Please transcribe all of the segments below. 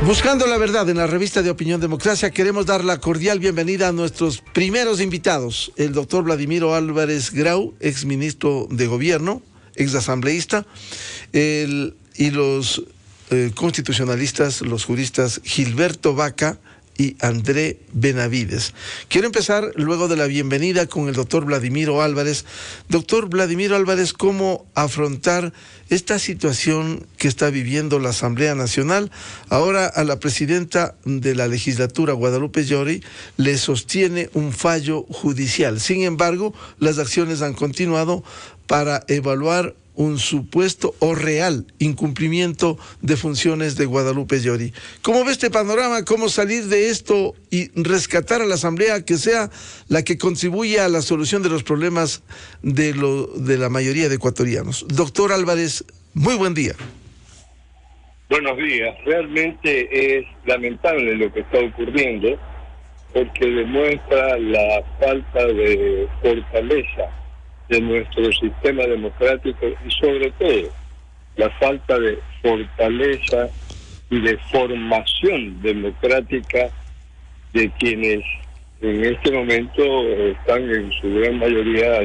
Buscando la verdad en la revista de Opinión Democracia, queremos dar la cordial bienvenida a nuestros primeros invitados, el doctor Vladimiro Álvarez Grau, exministro de Gobierno, exasambleísta, y los constitucionalistas, los juristas Gilberto Vaca y André Benavides. Quiero empezar luego de la bienvenida con el doctor Vladimiro Álvarez. Doctor Vladimiro Álvarez, ¿cómo afrontar esta situación que está viviendo la Asamblea Nacional? Ahora a la presidenta de la legislatura, Guadalupe Llori, le sostiene un fallo judicial. Sin embargo, las acciones han continuado para evaluar un supuesto o real incumplimiento de funciones de Guadalupe Llori. ¿Cómo ve este panorama? ¿Cómo salir de esto y rescatar a la Asamblea que sea la que contribuya a la solución de los problemas de la mayoría de ecuatorianos? Doctor Álvarez, muy buen día. Buenos días. Realmente es lamentable lo que está ocurriendo porque demuestra la falta de fortaleza de nuestro sistema democrático y sobre todo la falta de fortaleza y de formación democrática de quienes en este momento están en su gran mayoría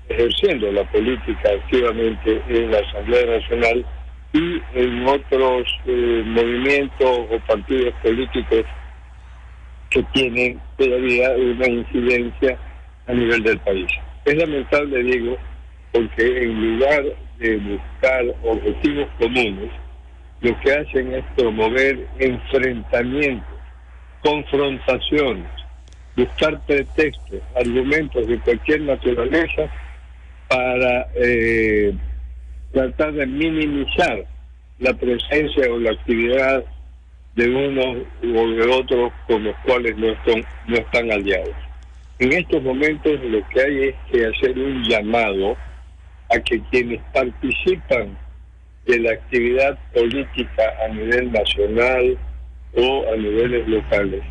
ejerciendo la política activamente en la Asamblea Nacional y en otros movimientos o partidos políticos que tienen todavía una incidencia a nivel del país. Es lamentable, digo, porque en lugar de buscar objetivos comunes, lo que hacen es promover enfrentamientos, confrontaciones, buscar pretextos, argumentos de cualquier naturaleza para tratar de minimizar la presencia o la actividad de unos o de otros con los cuales no están aliados. En estos momentos lo que hay es que hacer un llamado a que quienes participan de la actividad política a nivel nacional o a niveles locales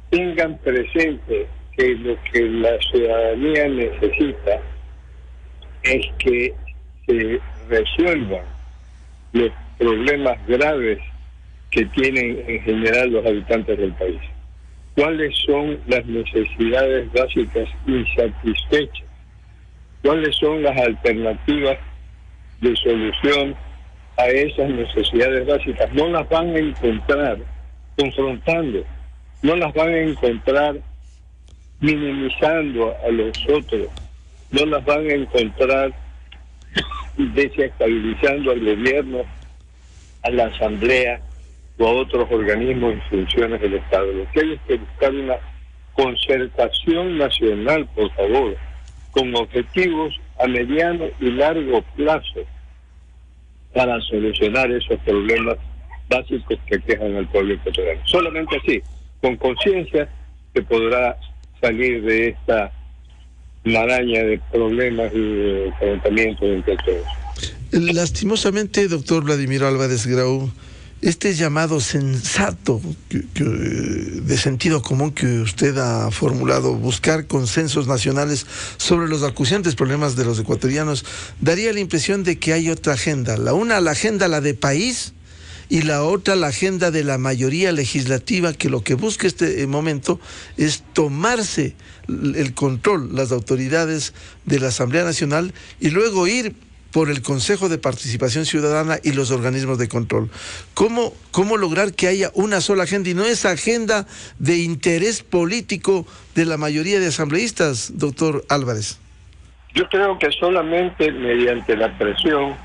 tengan presente que lo que la ciudadanía necesita es que se resuelvan los problemas graves que tienen en general los habitantes del país. ¿Cuáles son las necesidades básicas insatisfechas? ¿Cuáles son las alternativas de solución a esas necesidades básicas? No las van a encontrar confrontando, no las van a encontrar minimizando a los otros, no las van a encontrar desestabilizando al gobierno, a la asamblea o a otros organismos y funciones del Estado. Lo que hay es que buscar una concertación nacional, por favor, con objetivos a mediano y largo plazo para solucionar esos problemas básicos que aquejan al pueblo ecuatoriano. Solamente así, con conciencia, se podrá salir de esta maraña de problemas y de enfrentamientos entre todos. Lastimosamente, doctor Vladimiro Álvarez Grau, este llamado sensato de sentido común que usted ha formulado, buscar consensos nacionales sobre los acuciantes problemas de los ecuatorianos, daría la impresión de que hay otra agenda. La agenda la de país, y la otra la agenda de la mayoría legislativa, que lo que busca este momento es tomarse el control, las autoridades de la Asamblea Nacional, y luego ir por el Consejo de Participación Ciudadana y los organismos de control. ¿Cómo lograr que haya una sola agenda y no esa agenda de interés político de la mayoría de asambleístas, doctor Álvarez? Yo creo que solamente mediante la presión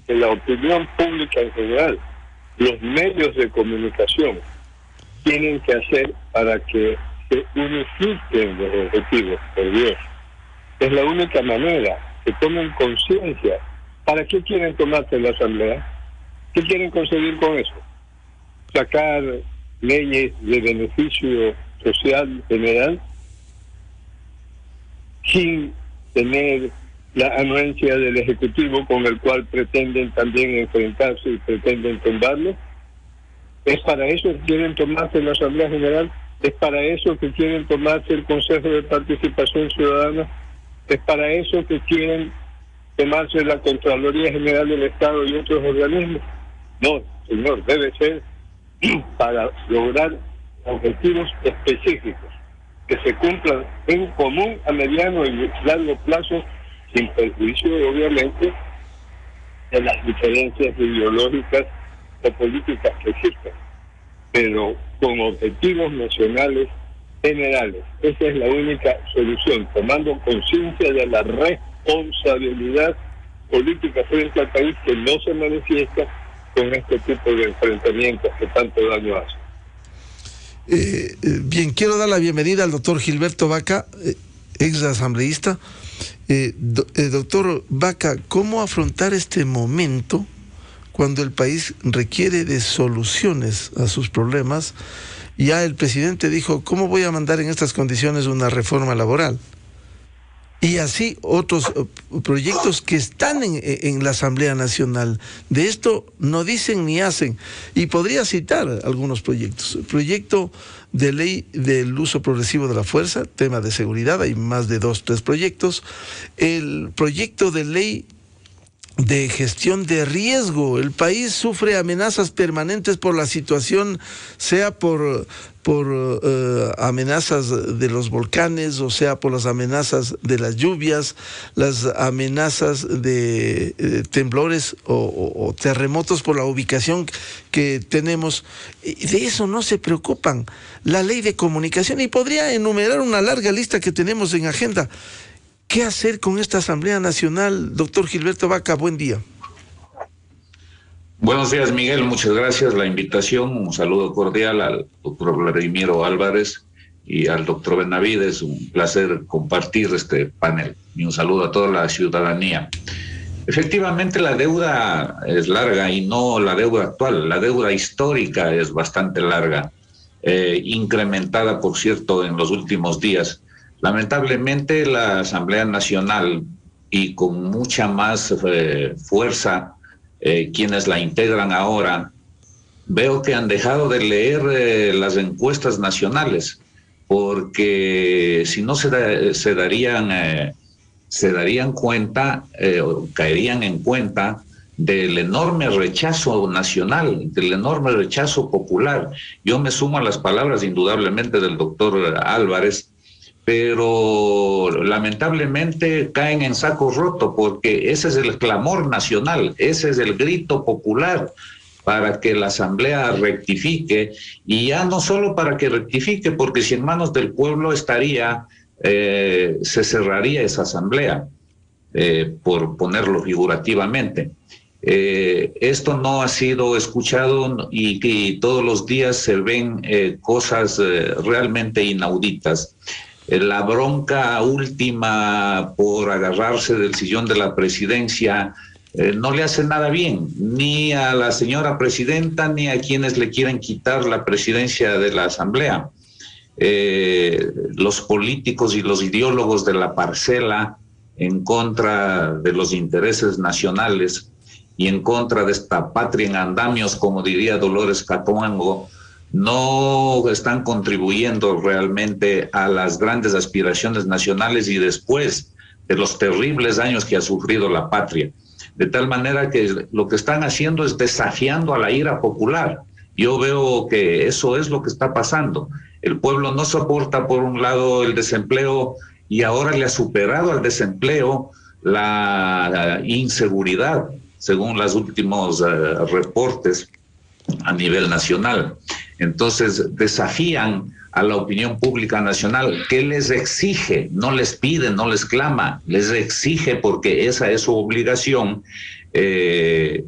de la opinión pública en general, los medios de comunicación tienen que hacer para que se unifiquen los objetivos, por Dios. Es la única manera que tomen conciencia. ¿Para qué quieren tomarse la asamblea? ¿Qué quieren conseguir con eso? ¿Sacar leyes de beneficio social general sin tener la anuencia del Ejecutivo con el cual pretenden también enfrentarse y pretenden tumbarlo? ¿Es para eso que quieren tomarse la Asamblea General? ¿Es para eso que quieren tomarse el Consejo de Participación Ciudadana? ¿Es para eso que quieren tomarse la Contraloría General del Estado y otros organismos? No, señor, debe ser para lograr objetivos específicos que se cumplan en común a mediano y largo plazo, sin perjuicio, obviamente, de las diferencias ideológicas o políticas que existen, pero con objetivos nacionales generales. Esa es la única solución, tomando conciencia de la responsabilidad política frente al país que no se manifiesta con este tipo de enfrentamientos que tanto daño hacen. Bien, quiero dar la bienvenida al doctor Gilberto Vaca, ex asambleísta. Doctor Vaca, ¿cómo afrontar este momento cuando el país requiere de soluciones a sus problemas? Ya el presidente dijo, ¿cómo voy a mandar en estas condiciones una reforma laboral? Y así otros proyectos que están en la Asamblea Nacional. De esto no dicen ni hacen. Y podría citar algunos proyectos. El proyecto de ley del uso progresivo de la fuerza, tema de seguridad, hay más de 3 proyectos. El proyecto de ley de gestión de riesgo. El país sufre amenazas permanentes por la situación, sea por amenazas de los volcanes, o sea por las amenazas de las lluvias, las amenazas de temblores o terremotos por la ubicación que tenemos. De eso no se preocupan. La ley de comunicación, y podría enumerar una larga lista que tenemos en agenda. ¿Qué hacer con esta Asamblea Nacional? Doctor Gilberto Vaca, buen día. Buenos días, Miguel. Muchas gracias por la invitación. Un saludo cordial al doctor Vladimiro Álvarez y al doctor Benavides. Un placer compartir este panel. Y un saludo a toda la ciudadanía. Efectivamente, la deuda es larga y no la deuda actual. La deuda histórica es bastante larga, incrementada, por cierto, en los últimos días. Lamentablemente, la Asamblea Nacional, y con mucha más fuerza, quienes la integran ahora, veo que han dejado de leer las encuestas nacionales, porque si no se darían cuenta, caerían en cuenta del enorme rechazo nacional, del enorme rechazo popular. Yo me sumo a las palabras indudablemente del doctor Álvarez, pero lamentablemente caen en saco roto, porque ese es el clamor nacional, ese es el grito popular para que la Asamblea rectifique, y ya no solo para que rectifique, porque si en manos del pueblo estaría, se cerraría esa Asamblea, por ponerlo figurativamente. Esto no ha sido escuchado y todos los días se ven cosas realmente inauditas. La bronca última por agarrarse del sillón de la presidencia no le hace nada bien, ni a la señora presidenta, ni a quienes le quieren quitar la presidencia de la Asamblea. Los políticos y los ideólogos de la parcela, en contra de los intereses nacionales y en contra de esta patria en andamios, como diría Dolores Catoango, no están contribuyendo realmente a las grandes aspiraciones nacionales y después de los terribles años que ha sufrido la patria. De tal manera que lo que están haciendo es desafiando a la ira popular. Yo veo que eso es lo que está pasando. El pueblo no soporta, por un lado, el desempleo, y ahora le ha superado al desempleo la inseguridad, según los últimos reportes a nivel nacional. Entonces desafían a la opinión pública nacional, que les exige, no les pide, no les clama, les exige, porque esa es su obligación,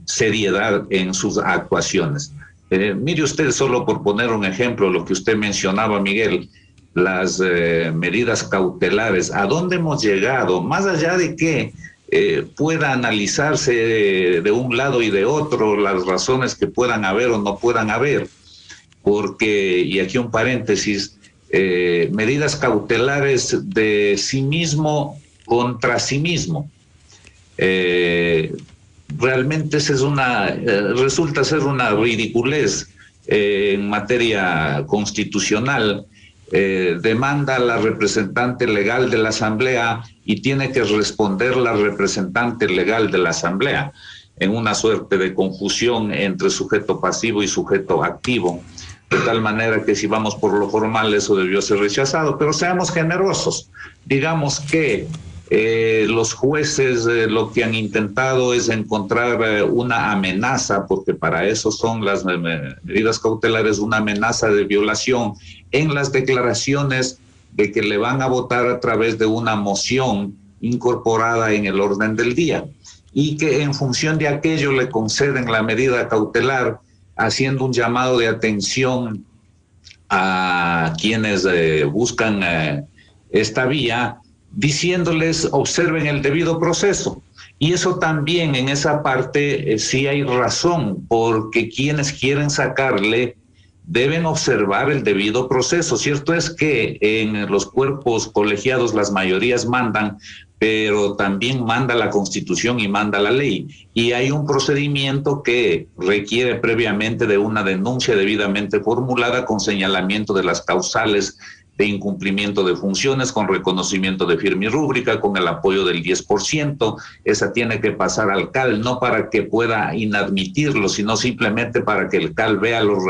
seriedad en sus actuaciones. Mire usted, solo por poner un ejemplo, lo que usted mencionaba, Miguel, las medidas cautelares, ¿a dónde hemos llegado? Más allá de que pueda analizarse de un lado y de otro las razones que puedan haber o no puedan haber, porque, y aquí un paréntesis, medidas cautelares de sí mismo contra sí mismo. Realmente esa es resulta ser una ridiculez en materia constitucional. Demanda a la representante legal de la Asamblea y tiene que responder la representante legal de la Asamblea. en una suerte de confusión entre sujeto pasivo y sujeto activo, de tal manera que si vamos por lo formal eso debió ser rechazado, pero seamos generosos, digamos que los jueces lo que han intentado es encontrar una amenaza, porque para eso son las medidas cautelares, una amenaza de violación en las declaraciones de que le van a votar a través de una moción incorporada en el orden del día, y que en función de aquello le conceden la medida cautelar, haciendo un llamado de atención a quienes buscan esta vía, diciéndoles observen el debido proceso. Y eso también en esa parte sí hay razón, porque quienes quieren sacarle deben observar el debido proceso. Cierto es que en los cuerpos colegiados las mayorías mandan, pero también manda la Constitución y manda la ley. Y hay un procedimiento que requiere previamente de una denuncia debidamente formulada con señalamiento de las causales de incumplimiento de funciones, con reconocimiento de firma y rúbrica, con el apoyo del 10%. Esa tiene que pasar al CAL, no para que pueda inadmitirlo, sino simplemente para que el CAL vea los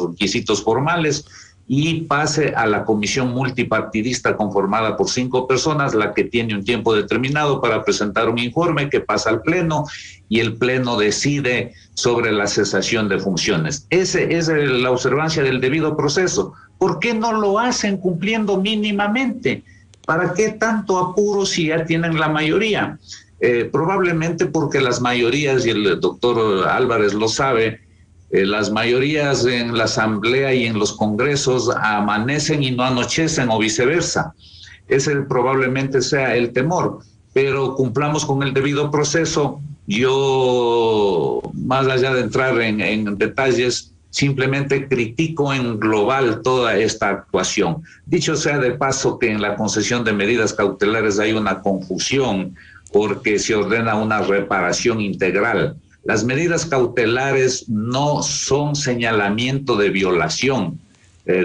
requisitos formales y pase a la comisión multipartidista conformada por 5 personas, la que tiene un tiempo determinado para presentar un informe que pasa al Pleno, y el Pleno decide sobre la cesación de funciones. Esa es la observancia del debido proceso. ¿Por qué no lo hacen cumpliendo mínimamente? ¿Para qué tanto apuro si ya tienen la mayoría? Probablemente porque las mayorías, y el doctor Álvarez lo sabe, las mayorías en la Asamblea y en los congresos amanecen y no anochecen, o viceversa. Ese probablemente sea el temor, pero cumplamos con el debido proceso. Yo, más allá de entrar en detalles, simplemente critico en global toda esta actuación. Dicho sea de paso que en la concesión de medidas cautelares hay una confusión, porque se ordena una reparación integral. Las medidas cautelares no son señalamiento de violación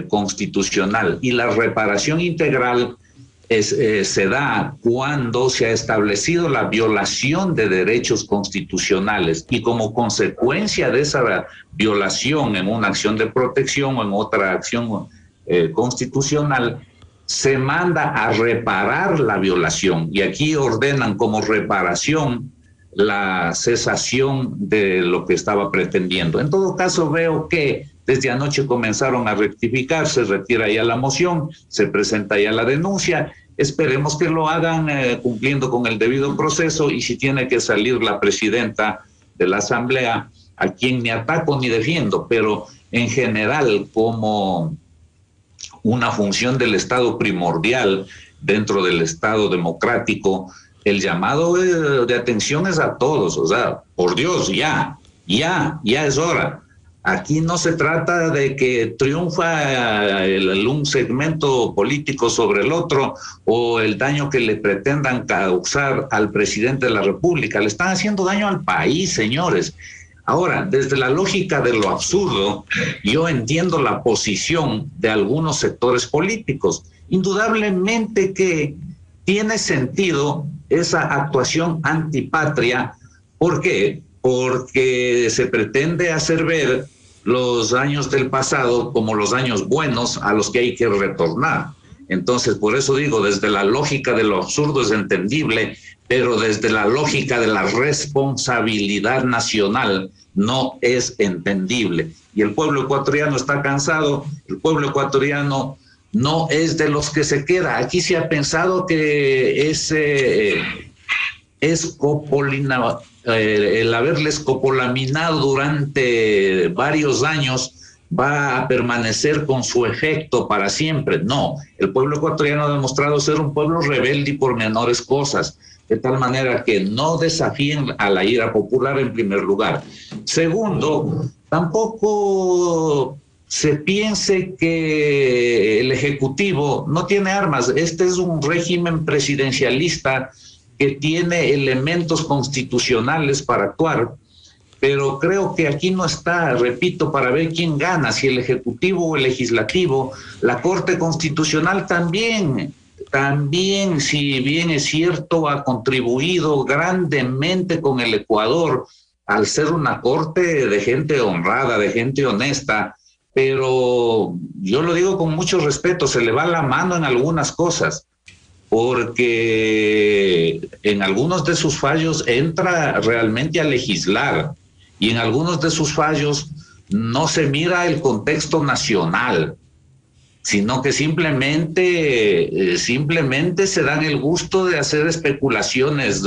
constitucional, y la reparación integral se da cuando se ha establecido la violación de derechos constitucionales, y como consecuencia de esa violación en una acción de protección o en otra acción constitucional, se manda a reparar la violación, y aquí ordenan como reparación la cesación de lo que estaba pretendiendo. En todo caso, veo que desde anoche comenzaron a rectificar, se retira ya la moción, se presenta ya la denuncia. Esperemos que lo hagan cumpliendo con el debido proceso, y si tiene que salir la presidenta de la Asamblea, a quien ni ataco ni defiendo, pero en general como una función del Estado primordial dentro del Estado democrático, el llamado de atención es a todos. O sea, por Dios, ya es hora. Aquí no se trata de que triunfa un segmento político sobre el otro, o el daño que le pretendan causar al presidente de la República. Le están haciendo daño al país, señores. Ahora, desde la lógica de lo absurdo, yo entiendo la posición de algunos sectores políticos. Indudablemente que tiene sentido esa actuación antipatria. ¿Por qué? Porque se pretende hacer ver los años del pasado como los años buenos a los que hay que retornar. Entonces, por eso digo, desde la lógica de lo absurdo es entendible, pero desde la lógica de la responsabilidad nacional no es entendible. Y el pueblo ecuatoriano está cansado, el pueblo ecuatoriano no es de los que se queda. Aquí se ha pensado que el haberle escopolaminado durante varios años va a permanecer con su efecto para siempre. No, el pueblo ecuatoriano ha demostrado ser un pueblo rebelde y por menores cosas, de tal manera que no desafíen a la ira popular en primer lugar. Segundo, tampoco se piense que el Ejecutivo no tiene armas. Este es un régimen presidencialista que tiene elementos constitucionales para actuar, pero creo que aquí no está, repito, para ver quién gana, si el Ejecutivo o el Legislativo. La Corte Constitucional también, si bien es cierto, ha contribuido grandemente con el Ecuador al ser una corte de gente honrada, de gente honesta, pero yo lo digo con mucho respeto, se le va la mano en algunas cosas, porque en algunos de sus fallos entra realmente a legislar y en algunos de sus fallos no se mira el contexto nacional, sino que simplemente se dan el gusto de hacer especulaciones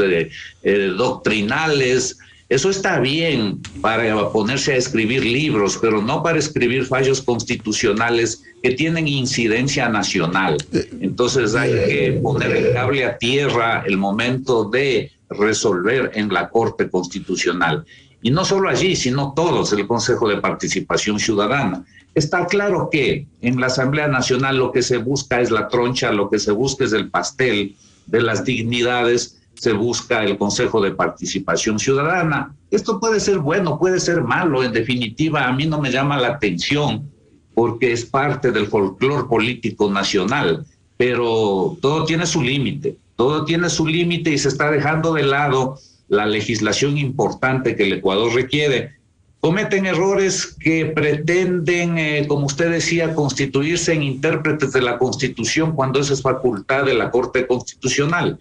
doctrinales. Eso está bien para ponerse a escribir libros, pero no para escribir fallos constitucionales que tienen incidencia nacional. Entonces hay que poner el cable a tierra el momento de resolver en la Corte Constitucional. Y no solo allí, sino todos, el Consejo de Participación Ciudadana. Está claro que en la Asamblea Nacional lo que se busca es la troncha, lo que se busca es el pastel de las dignidades, se busca el Consejo de Participación Ciudadana. Esto puede ser bueno, puede ser malo, en definitiva a mí no me llama la atención porque es parte del folclore político nacional, pero todo tiene su límite y se está dejando de lado la legislación importante que el Ecuador requiere. Cometen errores que pretenden, como usted decía, constituirse en intérpretes de la Constitución cuando eso es facultad de la Corte Constitucional.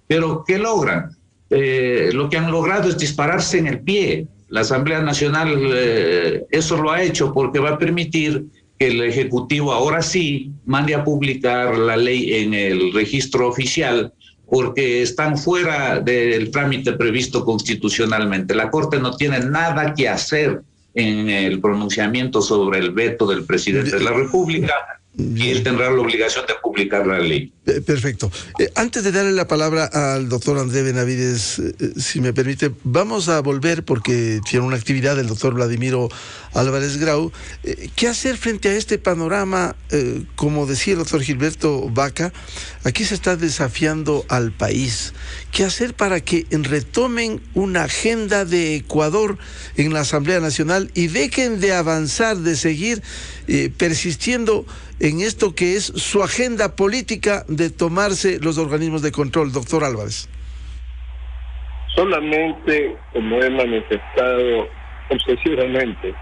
Pero ¿qué logran? Lo que han logrado es dispararse en el pie. La Asamblea Nacional eso lo ha hecho porque va a permitir que el Ejecutivo ahora sí mande a publicar la ley en el registro oficial, porque están fuera del trámite previsto constitucionalmente. La Corte no tiene nada que hacer en el pronunciamiento sobre el veto del presidente de la República, y él tendrá la obligación de publicar la ley. Perfecto. Antes de darle la palabra al doctor André Benavides, si me permite, vamos a volver, porque tiene una actividad del doctor Vladimiro Álvarez Grau. ¿Qué hacer frente a este panorama? Como decía el doctor Gilberto Vaca, aquí se está desafiando al país. ¿Qué hacer para que retomen una agenda de Ecuador en la Asamblea Nacional y dejen de avanzar, de seguir persistiendo en esto que es su agenda política de tomarse los organismos de control? Doctor Álvarez. Solamente, como he manifestado obsesivamente,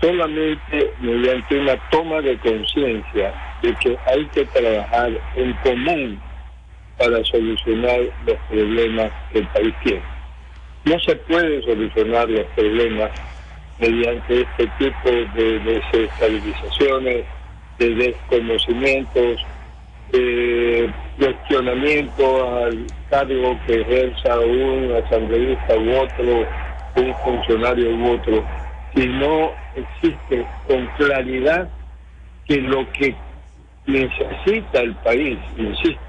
solamente mediante una toma de conciencia de que hay que trabajar en común para solucionar los problemas que el país tiene. No se puede solucionar los problemas mediante este tipo de desestabilizaciones, de desconocimientos, de cuestionamiento al cargo que ejerza un asambleísta u otro, un funcionario u otro, si no existe con claridad que lo que necesita el país, insisto,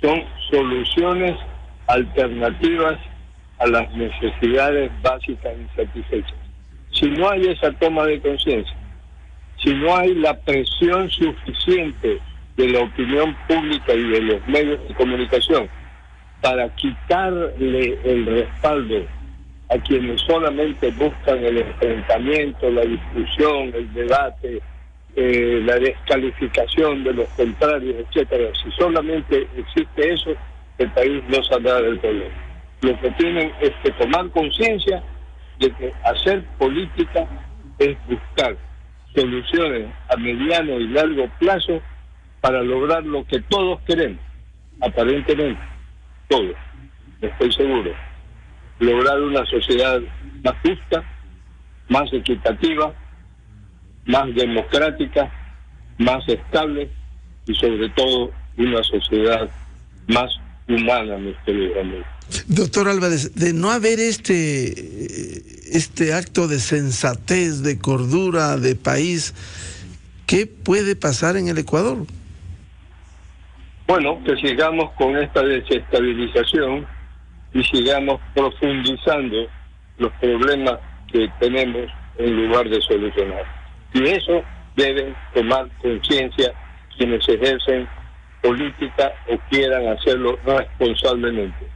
son soluciones alternativas a las necesidades básicas insatisfechas. Si no hay esa toma de conciencia, si no hay la presión suficiente de la opinión pública y de los medios de comunicación para quitarle el respaldo a quienes solamente buscan el enfrentamiento, la discusión, el debate, la descalificación de los contrarios, etcétera. Si solamente existe eso, el país no saldrá del problema. Lo que tienen es que tomar conciencia de que hacer política es buscar soluciones a mediano y largo plazo para lograr lo que todos queremos, aparentemente, todos, estoy seguro. Lograr una sociedad más justa, más equitativa, más democrática, más estable y sobre todo una sociedad más humana, mis queridos amigos. Doctor Álvarez, de no haber este acto de sensatez, de cordura, de país, ¿qué puede pasar en el Ecuador? Bueno, que sigamos con esta desestabilización y sigamos profundizando los problemas que tenemos en lugar de solucionar. Y eso deben tomar conciencia quienes ejercen política o quieran hacerlo responsablemente.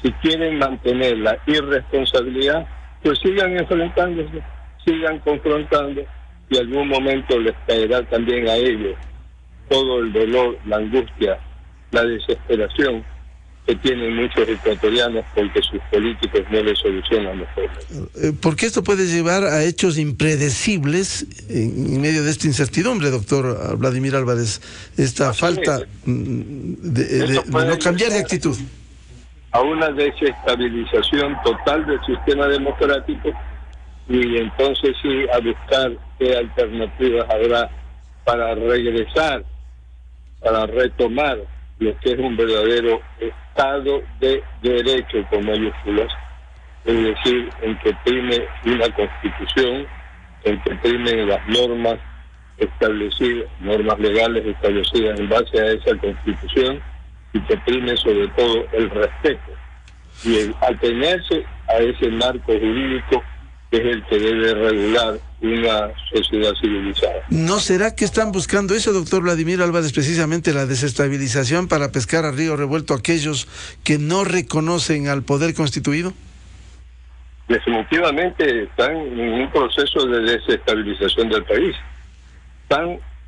Si quieren mantener la irresponsabilidad, pues sigan enfrentándose, sigan confrontando, y en algún momento les caerá también a ellos todo el dolor, la angustia, la desesperación que tienen muchos ecuatorianos porque sus políticos no les solucionan los problemas. Porque esto puede llevar a hechos impredecibles en medio de esta incertidumbre, doctor Vladimir Álvarez, esta falta de no cambiar de actitud. A una desestabilización total del sistema democrático, y entonces sí a buscar qué alternativas habrá para regresar, para retomar lo que es un verdadero Estado de Derecho con mayúsculas, es decir, en que prime una Constitución, en que primen las normas establecidas, normas legales establecidas en base a esa Constitución, y que prime sobre todo el respeto y el atenerse a ese marco jurídico que es el que debe regular una sociedad civilizada. ¿No será que están buscando eso, doctor Vladimir Álvarez, precisamente la desestabilización para pescar a río revuelto a aquellos que no reconocen al poder constituido? Definitivamente están en un proceso de desestabilización del país.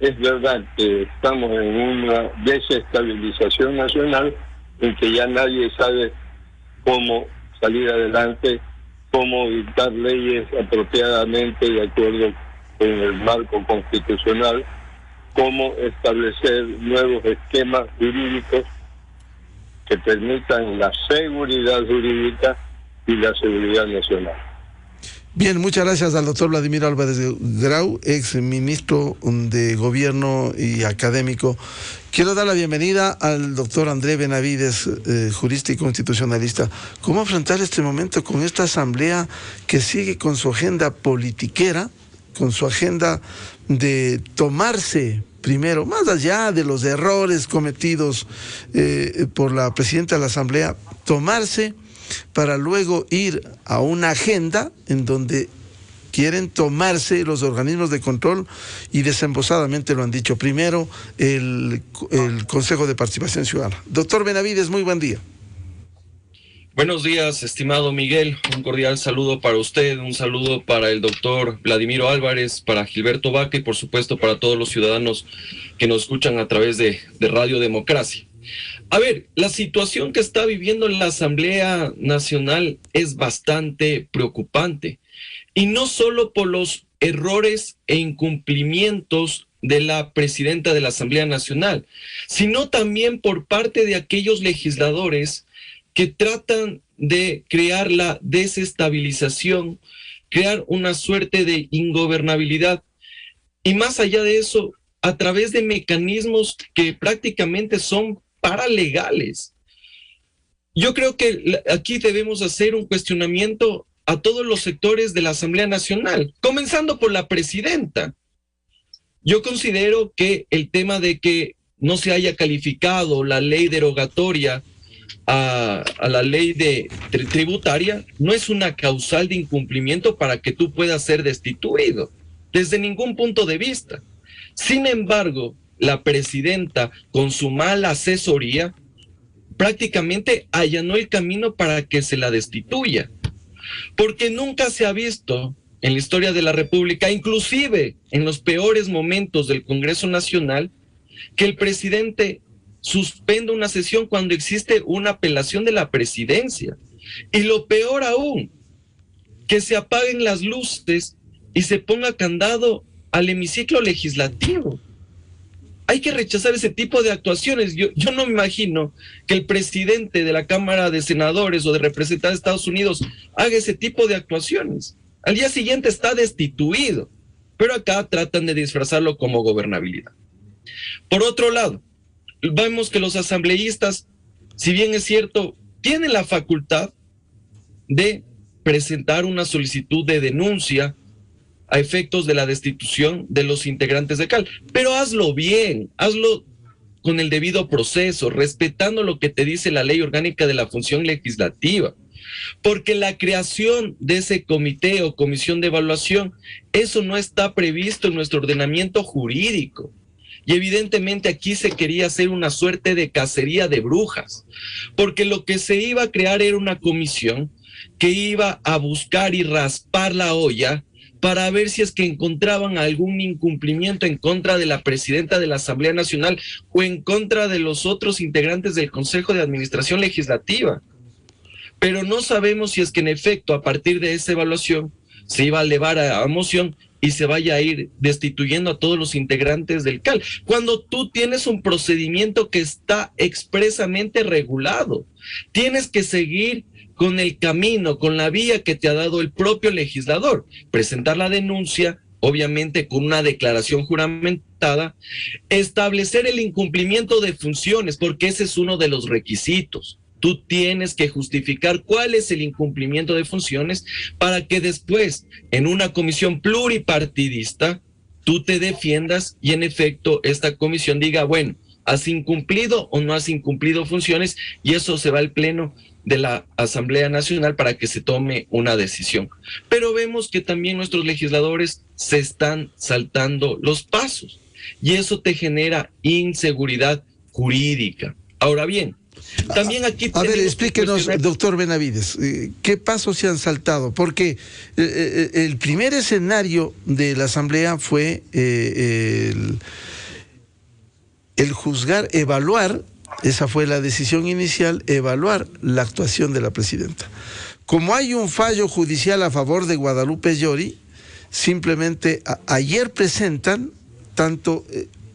Es verdad que estamos en una desestabilización nacional en que ya nadie sabe cómo salir adelante, cómo dictar leyes apropiadamente de acuerdo con el marco constitucional, cómo establecer nuevos esquemas jurídicos que permitan la seguridad jurídica y la seguridad nacional. Bien, muchas gracias al doctor Vladimir Álvarez Grau, ex ministro de Gobierno y académico. Quiero dar la bienvenida al doctor André Benavides, jurista y constitucionalista. ¿Cómo afrontar este momento con esta asamblea que sigue con su agenda politiquera, con su agenda de tomarse primero, más allá de los errores cometidos por la presidenta de la asamblea, tomarse para luego ir a una agenda en donde quieren tomarse los organismos de control y desembosadamente lo han dicho? Primero, el Consejo de Participación Ciudadana. Doctor Benavides, muy buen día. Buenos días, estimado Miguel. Un cordial saludo para usted, un saludo para el doctor Vladimiro Álvarez, para Gilberto Vaca y por supuesto para todos los ciudadanos que nos escuchan a través de Radio Democracia. A ver, la situación que está viviendo la Asamblea Nacional es bastante preocupante. Y no solo por los errores e incumplimientos de la presidenta de la Asamblea Nacional, sino también por parte de aquellos legisladores que tratan de crear la desestabilización, crear una suerte de ingobernabilidad. Y más allá de eso, a través de mecanismos que prácticamente son paralegales. Yo creo que aquí debemos hacer un cuestionamiento a todos los sectores de la Asamblea Nacional, comenzando por la presidenta. Yo considero que el tema de que no se haya calificado la ley derogatoria a la ley tributaria no es una causal de incumplimiento para que tú puedas ser destituido, desde ningún punto de vista. Sin embargo, la presidenta, con su mala asesoría, prácticamente allanó el camino para que se la destituya. Porque nunca se ha visto en la historia de la República, inclusive en los peores momentos del Congreso Nacional, que el presidente suspenda una sesión cuando existe una apelación de la presidencia. Y lo peor aún, que se apaguen las luces y se ponga candado al hemiciclo legislativo. Hay que rechazar ese tipo de actuaciones. Yo no me imagino que el presidente de la Cámara de Senadores o de Representantes de Estados Unidos haga ese tipo de actuaciones. Al día siguiente está destituido, pero acá tratan de disfrazarlo como gobernabilidad. Por otro lado, vemos que los asambleístas, si bien es cierto, tienen la facultad de presentar una solicitud de denuncia a efectos de la destitución de los integrantes de CAL. Pero hazlo bien, hazlo con el debido proceso, respetando lo que te dice la Ley Orgánica de la Función Legislativa. Porque la creación de ese comité o comisión de evaluación, eso no está previsto en nuestro ordenamiento jurídico. Y evidentemente aquí se quería hacer una suerte de cacería de brujas, porque lo que se iba a crear era una comisión que iba a buscar y raspar la olla para ver si es que encontraban algún incumplimiento en contra de la presidenta de la Asamblea Nacional o en contra de los otros integrantes del Consejo de Administración Legislativa. Pero no sabemos si es que en efecto a partir de esa evaluación se iba a elevar a moción y se vaya a ir destituyendo a todos los integrantes del CAL, cuando tú tienes un procedimiento que está expresamente regulado. Tienes que seguir con el camino, con la vía que te ha dado el propio legislador, presentar la denuncia, obviamente con una declaración juramentada, establecer el incumplimiento de funciones, porque ese es uno de los requisitos. Tú tienes que justificar cuál es el incumplimiento de funciones para que después, en una comisión pluripartidista, tú te defiendas y en efecto esta comisión diga, bueno, ¿has incumplido o no has incumplido funciones? Y eso se va al pleno de la Asamblea Nacional para que se tome una decisión. Pero vemos que también nuestros legisladores se están saltando los pasos y eso te genera inseguridad jurídica. Ahora bien, también aquí... A ver, explíquenos, doctor Benavides, ¿qué pasos se han saltado? Porque el primer escenario de la Asamblea fue el juzgar, evaluar, esa fue la decisión inicial, evaluar la actuación de la presidenta. Como hay un fallo judicial a favor de Guadalupe Llori, simplemente ayer presentan tanto...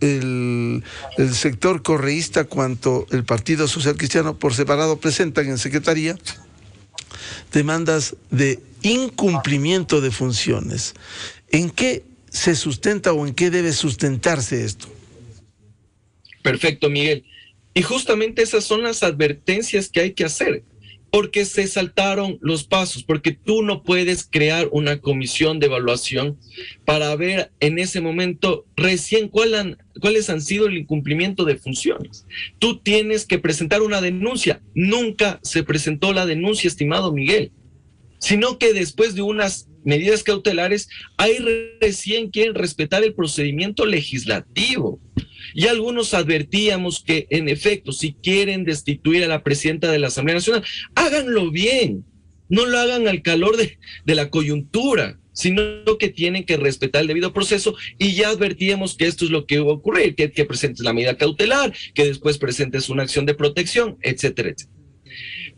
El sector correísta cuanto el Partido Social Cristiano por separado presentan en Secretaría demandas de incumplimiento de funciones. ¿En qué se sustenta o en qué debe sustentarse esto? Perfecto, Miguel. Y justamente esas son las advertencias que hay que hacer, porque se saltaron los pasos, porque tú no puedes crear una comisión de evaluación para ver en ese momento recién cuáles han sido el incumplimiento de funciones. Tú tienes que presentar una denuncia. Nunca se presentó la denuncia, estimado Miguel, sino que después de unas medidas cautelares, ahí recién quieren respetar el procedimiento legislativo. Y algunos advertíamos que, en efecto, si quieren destituir a la presidenta de la Asamblea Nacional, háganlo bien, no lo hagan al calor de la coyuntura, sino que tienen que respetar el debido proceso, y ya advertíamos que esto es lo que va a ocurrir, que presentes la medida cautelar, que después presentes una acción de protección, etcétera, etcétera.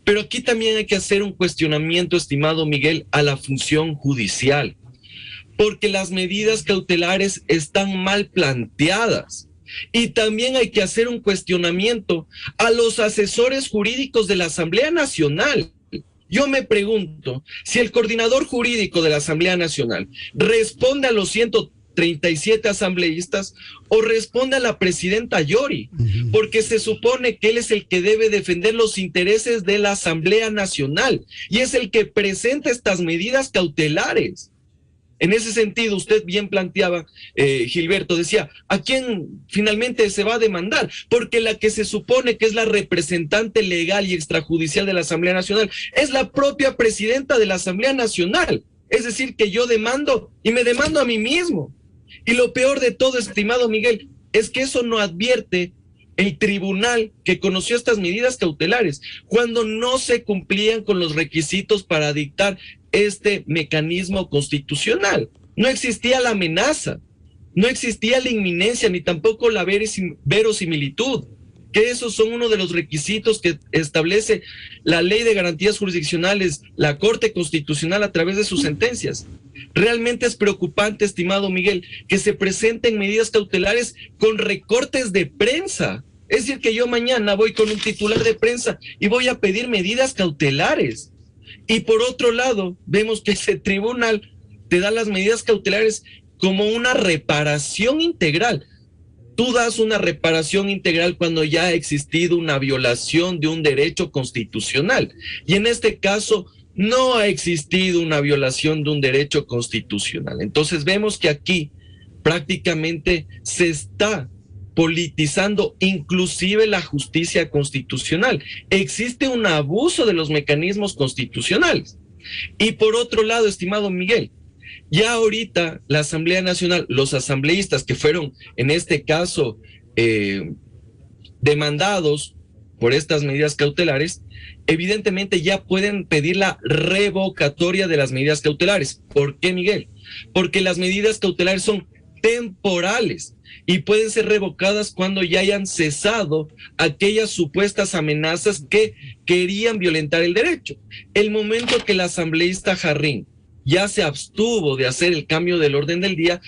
Pero aquí también hay que hacer un cuestionamiento, estimado Miguel, a la función judicial, porque las medidas cautelares están mal planteadas. Y también hay que hacer un cuestionamiento a los asesores jurídicos de la Asamblea Nacional. Yo me pregunto si el coordinador jurídico de la Asamblea Nacional responde a los 137 asambleístas o responde a la presidenta Llori, porque se supone que él es el que debe defender los intereses de la Asamblea Nacional y es el que presenta estas medidas cautelares. En ese sentido, usted bien planteaba, Gilberto, decía, ¿a quién finalmente se va a demandar? Porque la que se supone que es la representante legal y extrajudicial de la Asamblea Nacional es la propia presidenta de la Asamblea Nacional. Es decir, que yo demando y me demando a mí mismo. Y lo peor de todo, estimado Miguel, es que eso no advierte el tribunal que conoció estas medidas cautelares cuando no se cumplían con los requisitos para dictar este mecanismo constitucional. No existía la amenaza, no existía la inminencia, ni tampoco la verosimilitud, que esos son uno de los requisitos que establece la Ley de Garantías Jurisdiccionales, la Corte Constitucional a través de sus sentencias. Realmente es preocupante, estimado Miguel, que se presenten medidas cautelares con recortes de prensa. Es decir, que yo mañana voy con un titular de prensa y voy a pedir medidas cautelares. Y por otro lado, vemos que ese tribunal te da las medidas cautelares como una reparación integral. Tú das una reparación integral cuando ya ha existido una violación de un derecho constitucional. Y en este caso, no ha existido una violación de un derecho constitucional. Entonces vemos que aquí prácticamente se está politizando inclusive la justicia constitucional. Existe un abuso de los mecanismos constitucionales. Y por otro lado, estimado Miguel, ya ahorita la Asamblea Nacional, los asambleístas que fueron en este caso demandados por estas medidas cautelares, evidentemente ya pueden pedir la revocatoria de las medidas cautelares. ¿Por qué, Miguel? Porque las medidas cautelares son temporales y pueden ser revocadas cuando ya hayan cesado aquellas supuestas amenazas que querían violentar el derecho. El momento que el asambleísta Jarrín ya se abstuvo de hacer el cambio del orden del día,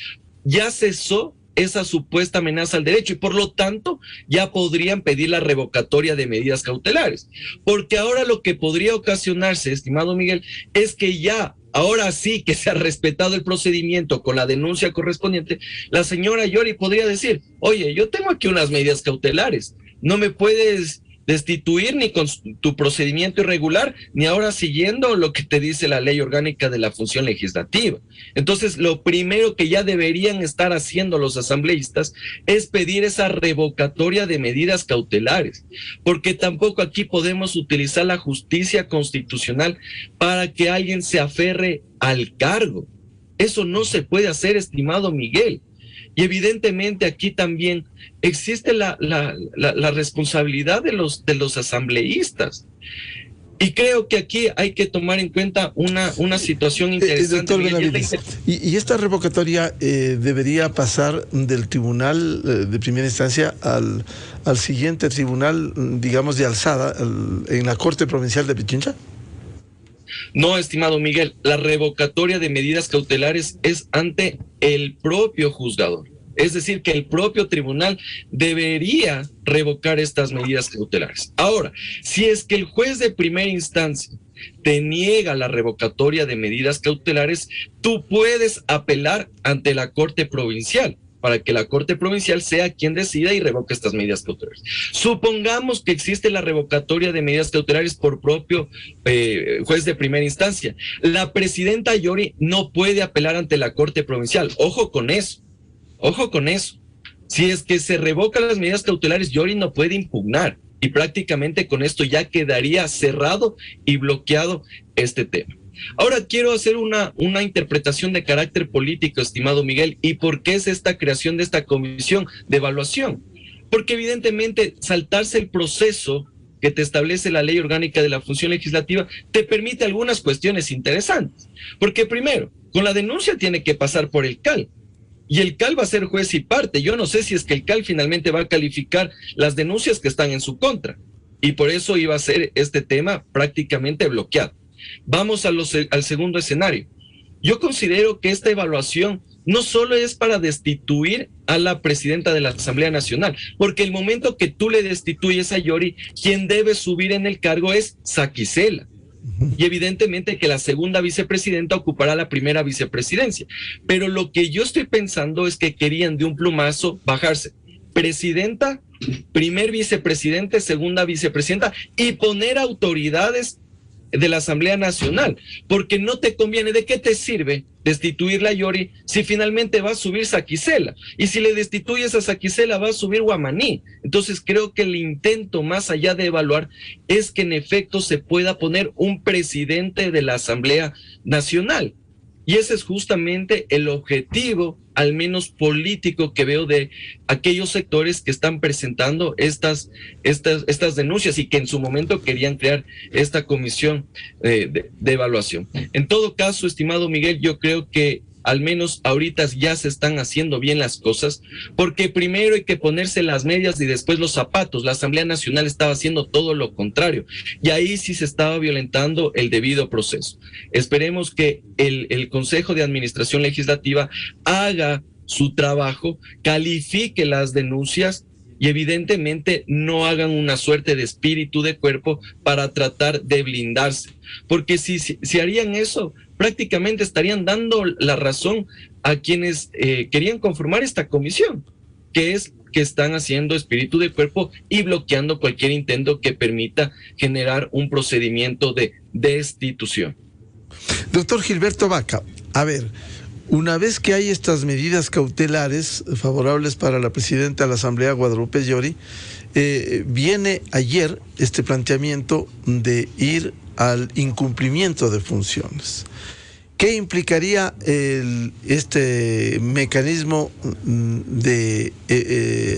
ya cesó esa supuesta amenaza al derecho y por lo tanto ya podrían pedir la revocatoria de medidas cautelares. Porque ahora lo que podría ocasionarse, estimado Miguel, es que ya, ahora sí que se ha respetado el procedimiento con la denuncia correspondiente, la señora Yori podría decir, oye, yo tengo aquí unas medidas cautelares, no me puedes destituir ni con tu procedimiento irregular, ni ahora siguiendo lo que te dice la ley orgánica de la función legislativa. Entonces, lo primero que ya deberían estar haciendo los asambleístas es pedir esa revocatoria de medidas cautelares, porque tampoco aquí podemos utilizar la justicia constitucional para que alguien se aferre al cargo. Eso no se puede hacer, estimado Miguel. Y evidentemente aquí también existe la responsabilidad de los asambleístas. Y creo que aquí hay que tomar en cuenta una situación interesante. Doctor Benavides, y esta revocatoria debería pasar del tribunal de primera instancia al siguiente tribunal, digamos, de alzada, en la Corte Provincial de Pichincha. No, estimado Miguel, la revocatoria de medidas cautelares es ante el propio juzgador. Es decir, que el propio tribunal debería revocar estas medidas cautelares. Ahora, si es que el juez de primera instancia te niega la revocatoria de medidas cautelares, tú puedes apelar ante la Corte Provincial, para que la Corte Provincial sea quien decida y revoque estas medidas cautelares. Supongamos que existe la revocatoria de medidas cautelares por propio juez de primera instancia. La presidenta Yori no puede apelar ante la Corte Provincial. Ojo con eso. Ojo con eso. Si es que se revocan las medidas cautelares, Yori no puede impugnar. Y prácticamente con esto ya quedaría cerrado y bloqueado este tema. Ahora quiero hacer una interpretación de carácter político, estimado Miguel, y por qué es esta creación de esta comisión de evaluación. Porque evidentemente saltarse el proceso que te establece la ley orgánica de la función legislativa te permite algunas cuestiones interesantes. Porque primero, con la denuncia tiene que pasar por el CAL. Y el CAL va a ser juez y parte. Yo no sé si es que el CAL finalmente va a calificar las denuncias que están en su contra. Y por eso iba a ser este tema prácticamente bloqueado. Vamos al segundo escenario. Yo considero que esta evaluación no solo es para destituir a la presidenta de la Asamblea Nacional, porque el momento que tú le destituyes a Yori, quien debe subir en el cargo es Saquicela. Y evidentemente que la segunda vicepresidenta ocupará la primera vicepresidencia. Pero lo que yo estoy pensando es que querían de un plumazo bajarse presidenta, primer vicepresidente, segunda vicepresidenta y poner autoridades de la Asamblea Nacional, porque no te conviene. ¿De qué te sirve destituirla a Yori si finalmente va a subir Saquicela? Y si le destituyes a Saquicela va a subir Guamaní. Entonces creo que el intento, más allá de evaluar, es que en efecto se pueda poner un presidente de la Asamblea Nacional. Y ese es justamente el objetivo, al menos político, que veo de aquellos sectores que están presentando estas denuncias y que en su momento querían crear esta comisión de evaluación. En todo caso, estimado Miguel, yo creo que al menos ahorita ya se están haciendo bien las cosas, porque primero hay que ponerse las medias y después los zapatos. La Asamblea Nacional estaba haciendo todo lo contrario y ahí sí se estaba violentando el debido proceso. Esperemos que el Consejo de Administración Legislativa haga su trabajo, califique las denuncias y evidentemente no hagan una suerte de espíritu de cuerpo para tratar de blindarse, porque si harían eso, prácticamente estarían dando la razón a quienes querían conformar esta comisión, que es que están haciendo espíritu de cuerpo y bloqueando cualquier intento que permita generar un procedimiento de destitución. Doctor Gilberto Vaca, a ver, una vez que hay estas medidas cautelares favorables para la presidenta de la Asamblea, Guadalupe Yori, viene ayer este planteamiento de ir al incumplimiento de funciones. ¿qué implicaría este mecanismo de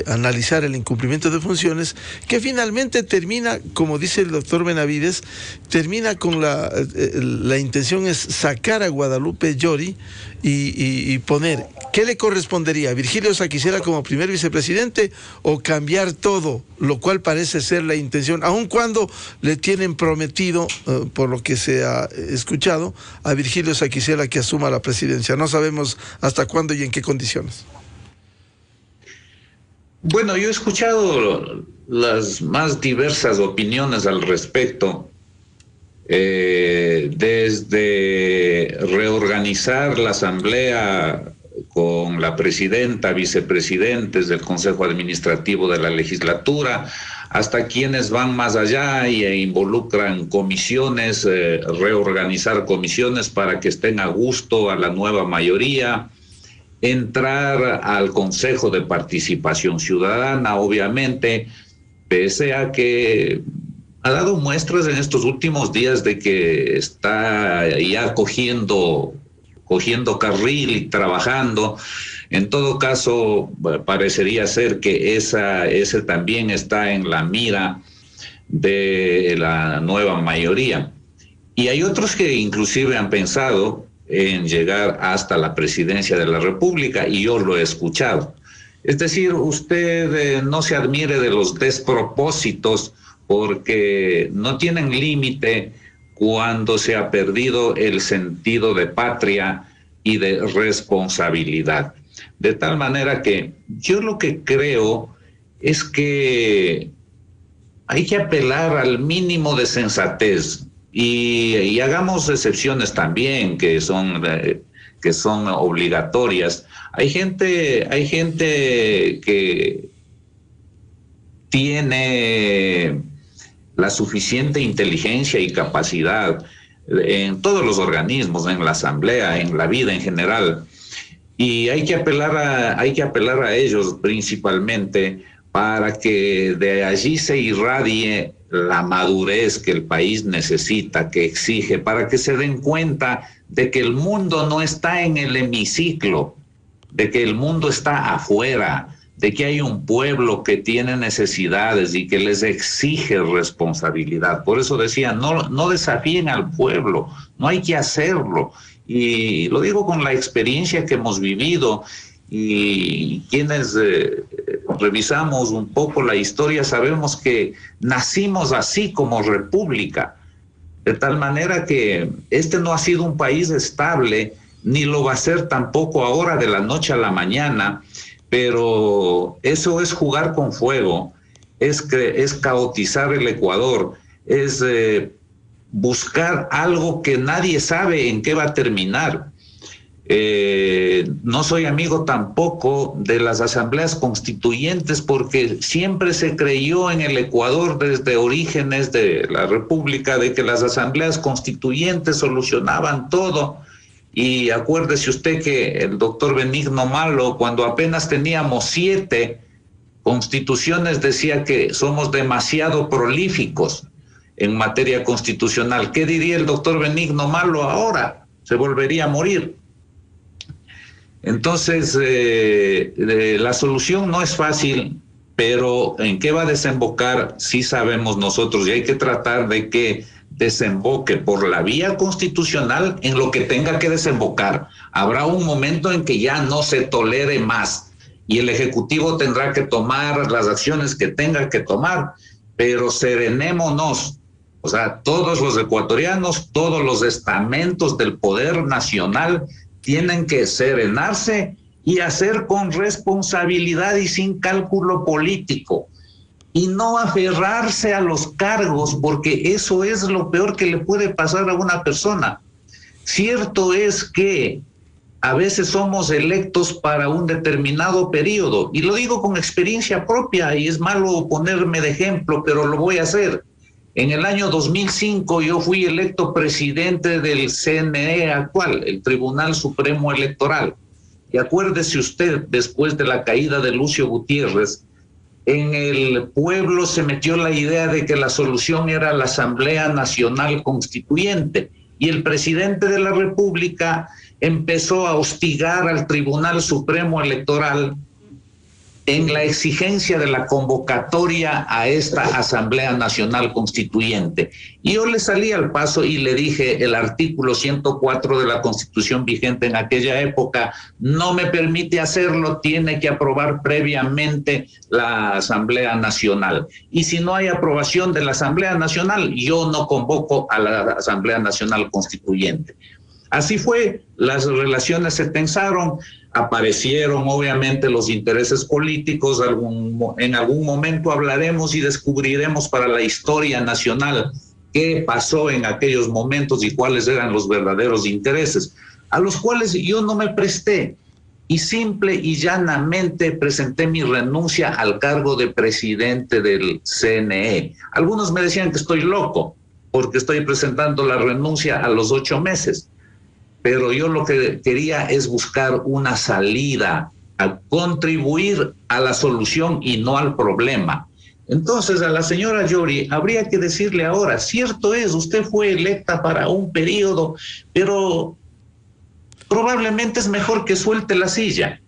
analizar el incumplimiento de funciones, que finalmente termina, como dice el doctor Benavides, termina con la intención es sacar a Guadalupe Llori y poner, ¿qué le correspondería a Virgilio Saquicela como primer vicepresidente o cambiar todo? Lo cual parece ser la intención, aun cuando le tienen prometido, por lo que se ha escuchado, a Virgilio Saquicela que asuma la presidencia. No sabemos hasta cuándo y en qué condiciones. Bueno, yo he escuchado las más diversas opiniones al respecto. Desde reorganizar la asamblea con la presidenta, vicepresidentes del Consejo Administrativo de la legislatura, hasta quienes van más allá e involucran comisiones, reorganizar comisiones para que estén a gusto a la nueva mayoría, entrar al Consejo de Participación Ciudadana, obviamente, pese a que ha dado muestras en estos últimos días de que está ya cogiendo carril y trabajando. En todo caso, parecería ser que ese también está en la mira de la nueva mayoría. Y hay otros que inclusive han pensado en llegar hasta la presidencia de la República, y yo lo he escuchado. Es decir, usted no se admire de los despropósitos, porque no tienen límite cuando se ha perdido el sentido de patria y de responsabilidad. De tal manera que yo lo que creo es que hay que apelar al mínimo de sensatez y hagamos excepciones también que son obligatorias. Hay gente que tiene la suficiente inteligencia y capacidad en todos los organismos, en la asamblea, en la vida en general, y hay que apelar a ellos principalmente para que de allí se irradie la madurez que el país necesita, que exige, para que se den cuenta de que el mundo no está en el hemiciclo, de que el mundo está afuera, de que hay un pueblo que tiene necesidades y que les exige responsabilidad. Por eso decía, no desafíen al pueblo, no hay que hacerlo. Y lo digo con la experiencia que hemos vivido, y quienes revisamos un poco la historia sabemos que nacimos así como república, de tal manera que este no ha sido un país estable, ni lo va a ser tampoco ahora de la noche a la mañana. Pero eso es jugar con fuego, es caotizar el Ecuador, es buscar algo que nadie sabe en qué va a terminar. No soy amigo tampoco de las asambleas constituyentes, porque siempre se creyó en el Ecuador desde orígenes de la República de que las asambleas constituyentes solucionaban todo. Y acuérdese usted que el doctor Benigno Malo, cuando apenas teníamos 7 constituciones, decía que somos demasiado prolíficos en materia constitucional. ¿Qué diría el doctor Benigno Malo ahora? Se volvería a morir. Entonces, la solución no es fácil, pero ¿en qué va a desembocar? Sí sabemos nosotros, y hay que tratar de que desemboque por la vía constitucional en lo que tenga que desembocar. Habrá un momento en que ya no se tolere más y el Ejecutivo tendrá que tomar las acciones que tenga que tomar, pero serenémonos. O sea, todos los ecuatorianos, todos los estamentos del poder nacional tienen que serenarse y hacer con responsabilidad y sin cálculo político. Y no aferrarse a los cargos, porque eso es lo peor que le puede pasar a una persona. Cierto es que a veces somos electos para un determinado periodo, y lo digo con experiencia propia, y es malo ponerme de ejemplo, pero lo voy a hacer. En el año 2005 yo fui electo presidente del CNE actual, el Tribunal Supremo Electoral. Y acuérdese usted, después de la caída de Lucio Gutiérrez, en el pueblo se metió la idea de que la solución era la Asamblea Nacional Constituyente, y el presidente de la República empezó a hostigar al Tribunal Supremo Electoral en la exigencia de la convocatoria a esta Asamblea Nacional Constituyente. Y yo le salí al paso y le dije, el artículo 104 de la Constitución vigente en aquella época no me permite hacerlo, tiene que aprobar previamente la Asamblea Nacional. Y si no hay aprobación de la Asamblea Nacional, yo no convoco a la Asamblea Nacional Constituyente. Así fue, las relaciones se tensaron, aparecieron obviamente los intereses políticos, en algún momento hablaremos y descubriremos para la historia nacional qué pasó en aquellos momentos y cuáles eran los verdaderos intereses, a los cuales yo no me presté y simple y llanamente presenté mi renuncia al cargo de presidente del CNE. Algunos me decían que estoy loco porque estoy presentando la renuncia a los 8 meses. Pero yo lo que quería es buscar una salida, a contribuir a la solución y no al problema. Entonces a la señora Yori habría que decirle ahora, cierto es, usted fue electa para un periodo, pero probablemente es mejor que suelte la silla.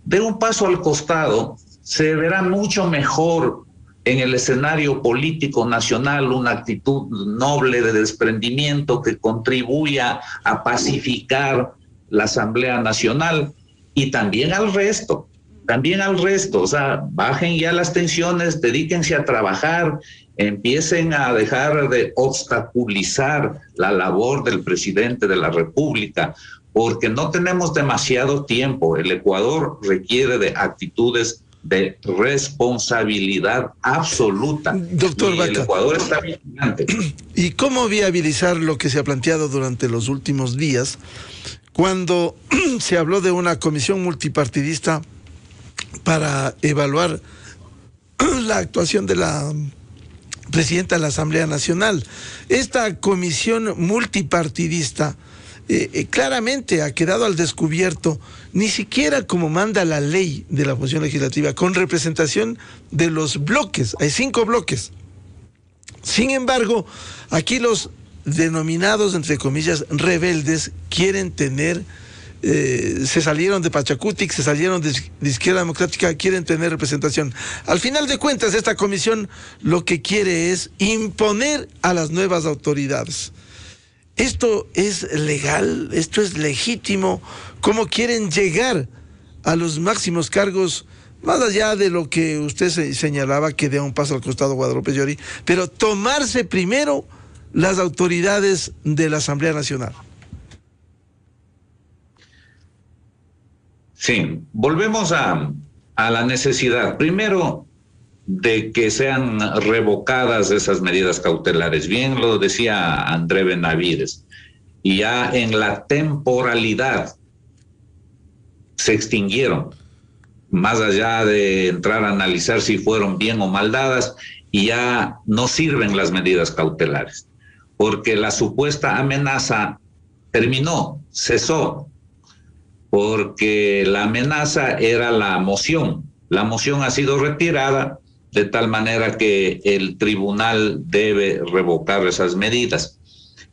De un paso al costado, se verá mucho mejor en el escenario político nacional una actitud noble de desprendimiento que contribuya a pacificar la Asamblea Nacional y también al resto, o sea, bajen ya las tensiones, dedíquense a trabajar, empiecen a dejar de obstaculizar la labor del presidente de la República, porque no tenemos demasiado tiempo. El Ecuador requiere de actitudes de responsabilidad absoluta. Doctor Vaca, el Ecuador está vigilante. ¿Y cómo viabilizar lo que se ha planteado durante los últimos días cuando se habló de una comisión multipartidista para evaluar la actuación de la presidenta de la Asamblea Nacional? Esta comisión multipartidista claramente ha quedado al descubierto, ni siquiera como manda la ley de la función legislativa, con representación de los bloques. Hay 5 bloques. Sin embargo, aquí los denominados, entre comillas, rebeldes, quieren tener, se salieron de Pachacutic, se salieron de Izquierda Democrática, quieren tener representación. Al final de cuentas, esta comisión lo que quiere es imponer a las nuevas autoridades. ¿Esto es legal? ¿Esto es legítimo? ¿Cómo quieren llegar a los máximos cargos, más allá de lo que usted señalaba, que dé un paso al costado Guadalupe Llori, pero tomarse primero las autoridades de la Asamblea Nacional? Sí, volvemos a la necesidad, primero, de que sean revocadas esas medidas cautelares. Bien lo decía André Benavides, y ya en la temporalidad se extinguieron, más allá de entrar a analizar si fueron bien o mal dadas, y ya no sirven las medidas cautelares, porque la supuesta amenaza terminó, cesó, porque la amenaza era la moción. La moción ha sido retirada, de tal manera que el tribunal debe revocar esas medidas.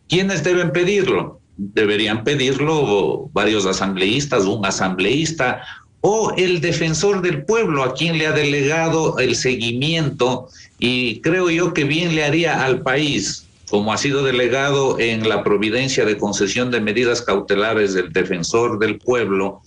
¿Quiénes deben pedirlo? Deberían pedirlo varios asambleístas, un asambleísta o el defensor del pueblo, a quien le ha delegado el seguimiento, y creo yo que bien le haría al país, como ha sido delegado en la providencia de concesión de medidas cautelares del defensor del pueblo.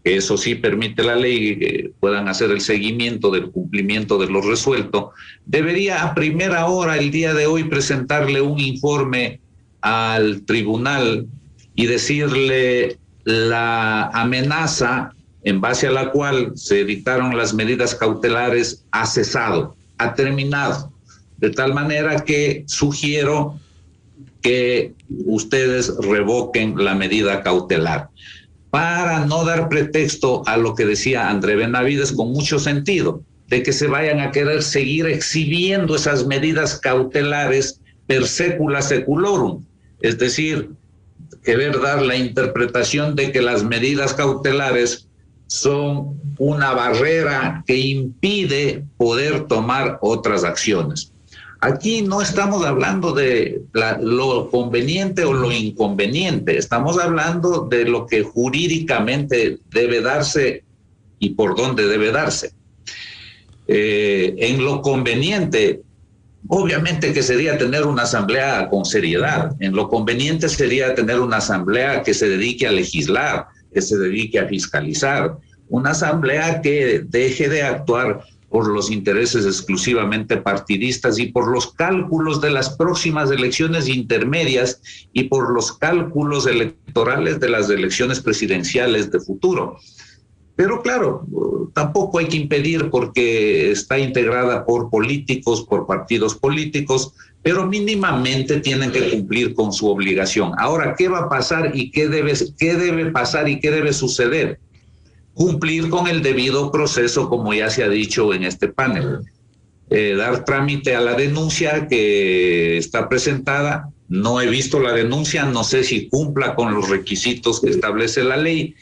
Eso sí permite la ley, que puedan hacer el seguimiento del cumplimiento de lo resuelto. Debería a primera hora el día de hoy presentarle un informe al tribunal y decirle la amenaza en base a la cual se dictaron las medidas cautelares ha cesado, ha terminado. De tal manera que sugiero que ustedes revoquen la medida cautelar, para no dar pretexto a lo que decía André Benavides con mucho sentido, de que se vayan a querer seguir exhibiendo esas medidas cautelares per secula seculorum, es decir, querer dar la interpretación de que las medidas cautelares son una barrera que impide poder tomar otras acciones. Aquí no estamos hablando de lo conveniente o lo inconveniente, estamos hablando de lo que jurídicamente debe darse y por dónde debe darse. En lo conveniente, obviamente que sería tener una asamblea con seriedad. En lo conveniente sería tener una asamblea que se dedique a legislar, que se dedique a fiscalizar, una asamblea que deje de actuar por los intereses exclusivamente partidistas y por los cálculos de las próximas elecciones intermedias y por los cálculos electorales de las elecciones presidenciales de futuro. Pero claro, tampoco hay que impedir porque está integrada por políticos, por partidos políticos, pero mínimamente tienen que cumplir con su obligación. Ahora, ¿qué va a pasar y qué debe pasar y qué debe suceder? Cumplir con el debido proceso, como ya se ha dicho en este panel. Dar trámite a la denuncia que está presentada. No he visto la denuncia, no sé si cumpla con los requisitos que establece la ley.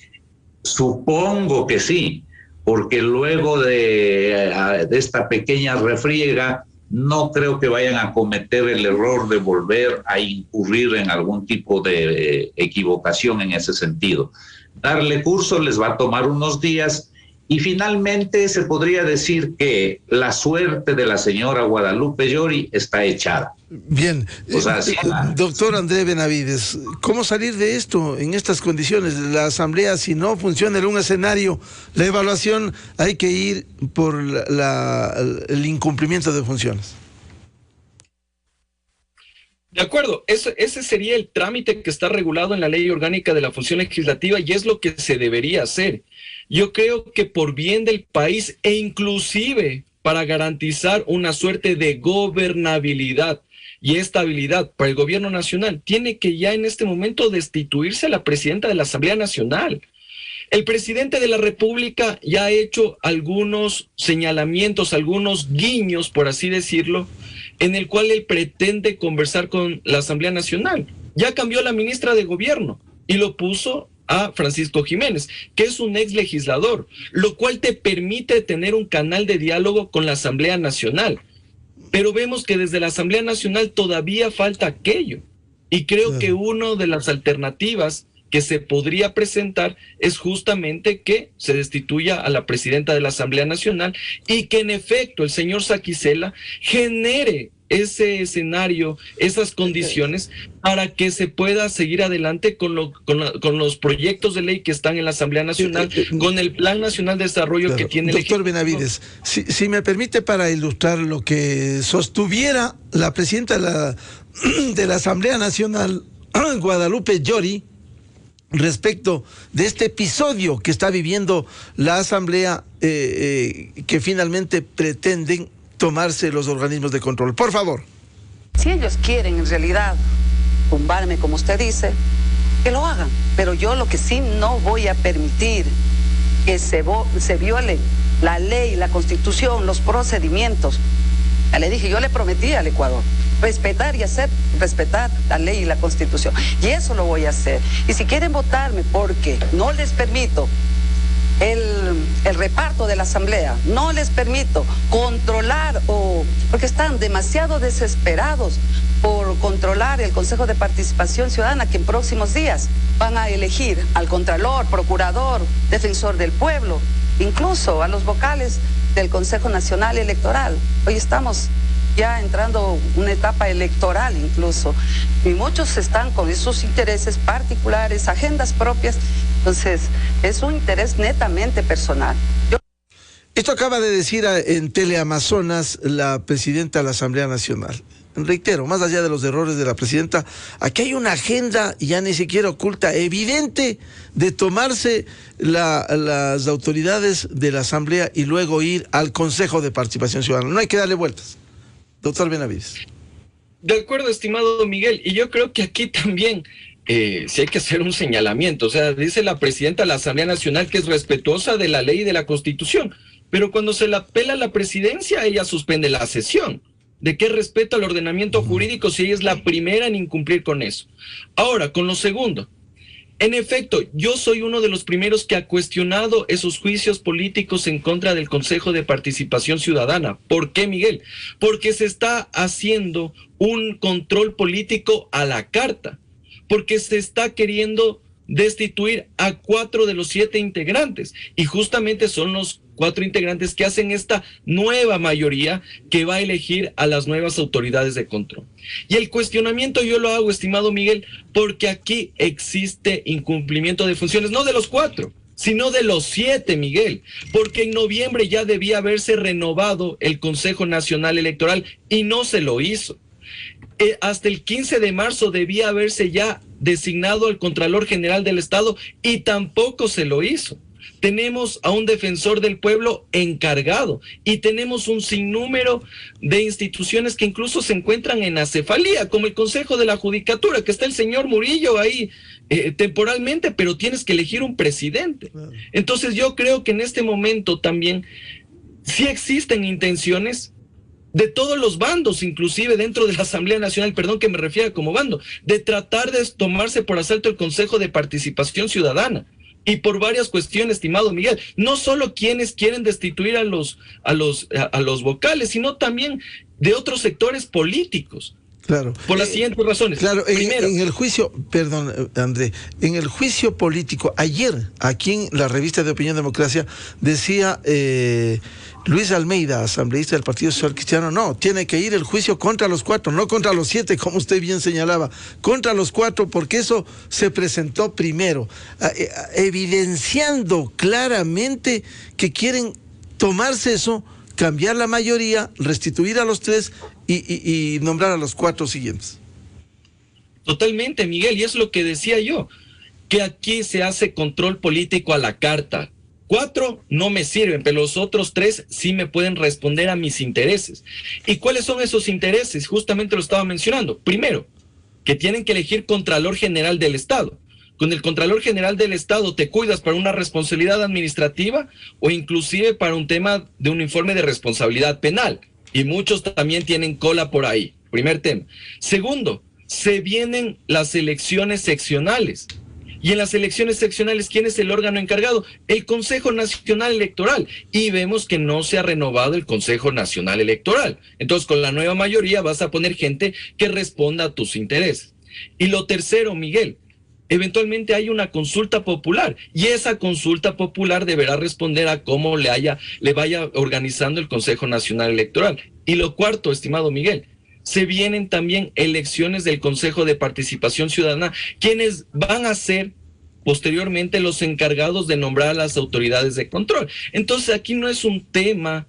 Supongo que sí, porque luego de esta pequeña refriega, no creo que vayan a cometer el error de volver a incurrir en algún tipo de equivocación en ese sentido. Darle curso les va a tomar unos días y finalmente se podría decir que la suerte de la señora Guadalupe Llori está echada. Bien, o sea, doctor André Benavides, ¿cómo salir de esto en estas condiciones? La asamblea, si no funciona en un escenario, la evaluación, hay que ir por el incumplimiento de funciones. De acuerdo, ese sería el trámite que está regulado en la Ley Orgánica de la Función Legislativa y es lo que se debería hacer. Yo creo que por bien del país e inclusive para garantizar una suerte de gobernabilidad y estabilidad para el gobierno nacional, tiene que ya en este momento destituirse a la presidenta de la Asamblea Nacional. El presidente de la República ya ha hecho algunos señalamientos, algunos guiños, por así decirlo, en el cual él pretende conversar con la Asamblea Nacional. Ya cambió la ministra de Gobierno y lo puso a Francisco Jiménez, que es un ex legislador, lo cual te permite tener un canal de diálogo con la Asamblea Nacional. Pero vemos que desde la Asamblea Nacional todavía falta aquello. Y creo que una de las alternativas que se podría presentar es justamente que se destituya a la presidenta de la Asamblea Nacional y que en efecto el señor Saquicela genere ese escenario, esas condiciones para que se pueda seguir adelante con los proyectos de ley que están en la Asamblea Nacional, con el Plan Nacional de Desarrollo que tiene el Doctor Benavides, si me permite, para ilustrar lo que sostuviera la presidenta de la Asamblea Nacional, Guadalupe Llori, respecto de este episodio que está viviendo la Asamblea, que finalmente pretenden tomarse los organismos de control. Por favor. Si ellos quieren en realidad tumbarme, como usted dice, que lo hagan. Pero yo lo que sí no voy a permitir que se viole la ley, la Constitución, los procedimientos. Ya le dije, yo le prometí al Ecuador respetar y hacer respetar la ley y la Constitución. Y eso lo voy a hacer. Y si quieren votarme porque no les permito el reparto de la Asamblea, no les permito controlar porque están demasiado desesperados por controlar el Consejo de Participación Ciudadana, que en próximos días van a elegir al Contralor, Procurador, Defensor del Pueblo, incluso a los vocales del Consejo Nacional Electoral. Hoy estamos ya entrando una etapa electoral incluso, y muchos están con esos intereses particulares, agendas propias, entonces es un interés netamente personal. Esto acaba de decir en Teleamazonas la presidenta de la Asamblea Nacional. Reitero, más allá de los errores de la presidenta, aquí hay una agenda ya ni siquiera oculta, evidente, de tomarse las autoridades de la Asamblea y luego ir al Consejo de Participación Ciudadana. No hay que darle vueltas. Doctor Benavides. De acuerdo, estimado Miguel, y yo creo que aquí también sí hay que hacer un señalamiento. O sea, dice la presidenta de la Asamblea Nacional que es respetuosa de la ley y de la Constitución, pero cuando se la apela a la presidencia, ella suspende la sesión. ¿De qué respeto al ordenamiento jurídico si ella es la primera en incumplir con eso? Ahora, con lo segundo, En efecto, yo soy uno de los primeros que ha cuestionado esos juicios políticos en contra del Consejo de Participación Ciudadana. ¿Por qué, Miguel? Porque se está haciendo un control político a la carta, porque se está queriendo destituir a 4 de los 7 integrantes, y justamente son los 4 integrantes que hacen esta nueva mayoría que va a elegir a las nuevas autoridades de control. Y el cuestionamiento yo lo hago, estimado Miguel, porque aquí existe incumplimiento de funciones, no de los 4, sino de los 7, Miguel, porque en noviembre ya debía haberse renovado el Consejo Nacional Electoral y no se lo hizo. Hasta el 15 de marzo debía haberse ya designado al Contralor General del Estado y tampoco se lo hizo. Tenemos a un defensor del pueblo encargado y tenemos un sinnúmero de instituciones que incluso se encuentran en acefalía, como el Consejo de la Judicatura, que está el señor Murillo ahí temporalmente, pero tienes que elegir un presidente. Entonces yo creo que en este momento también sí existen intenciones de todos los bandos, inclusive dentro de la Asamblea Nacional, perdón que me refiera como bando, de tratar de tomarse por asalto el Consejo de Participación Ciudadana. Y por varias cuestiones, estimado Miguel, no solo quienes quieren destituir a los vocales, sino también de otros sectores políticos. Claro. Por las siguientes razones. Claro, primero, en el juicio, perdón, André, en el juicio político, ayer, aquí en la revista de Opinión Democracia, decía Luis Almeida, asambleísta del Partido Social Cristiano, no, tiene que ir el juicio contra los 4, no contra los 7, como usted bien señalaba, contra los 4, porque eso se presentó primero, evidenciando claramente que quieren tomarse eso, cambiar la mayoría, restituir a los 3 y nombrar a los 4 siguientes. Totalmente, Miguel, y es lo que decía yo, que aquí se hace control político a la carta. 4 no me sirven, pero los otros 3 sí me pueden responder a mis intereses. ¿Y cuáles son esos intereses? Justamente lo estaba mencionando. Primero, que tienen que elegir Contralor General del Estado. Con el Contralor General del Estado te cuidas para una responsabilidad administrativa o inclusive para un tema de un informe de responsabilidad penal. Y muchos también tienen cola por ahí. Primer tema. Segundo, se vienen las elecciones seccionales. Y en las elecciones seccionales, ¿quién es el órgano encargado? El Consejo Nacional Electoral. Y vemos que no se ha renovado el Consejo Nacional Electoral. Entonces, con la nueva mayoría vas a poner gente que responda a tus intereses. Y lo tercero, Miguel, eventualmente hay una consulta popular y esa consulta popular deberá responder a cómo le vaya organizando el Consejo Nacional Electoral. Y lo cuarto, estimado Miguel, se vienen también elecciones del Consejo de Participación Ciudadana, quienes van a ser posteriormente los encargados de nombrar a las autoridades de control. Entonces aquí no es un tema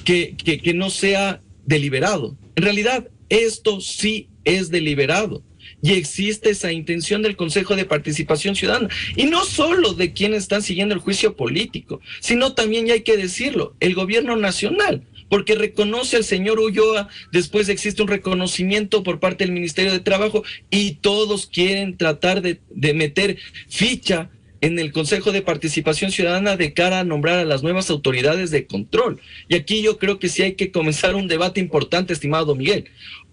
que no sea deliberado. En realidad esto sí es deliberado. Y existe esa intención del Consejo de Participación Ciudadana. Y no solo de quienes están siguiendo el juicio político, sino también, y hay que decirlo, el gobierno nacional, porque reconoce al señor Ulloa, después existe un reconocimiento por parte del Ministerio de Trabajo, y todos quieren tratar de meter ficha en el Consejo de Participación Ciudadana de cara a nombrar a las nuevas autoridades de control. Y aquí yo creo que sí hay que comenzar un debate importante, estimado Miguel.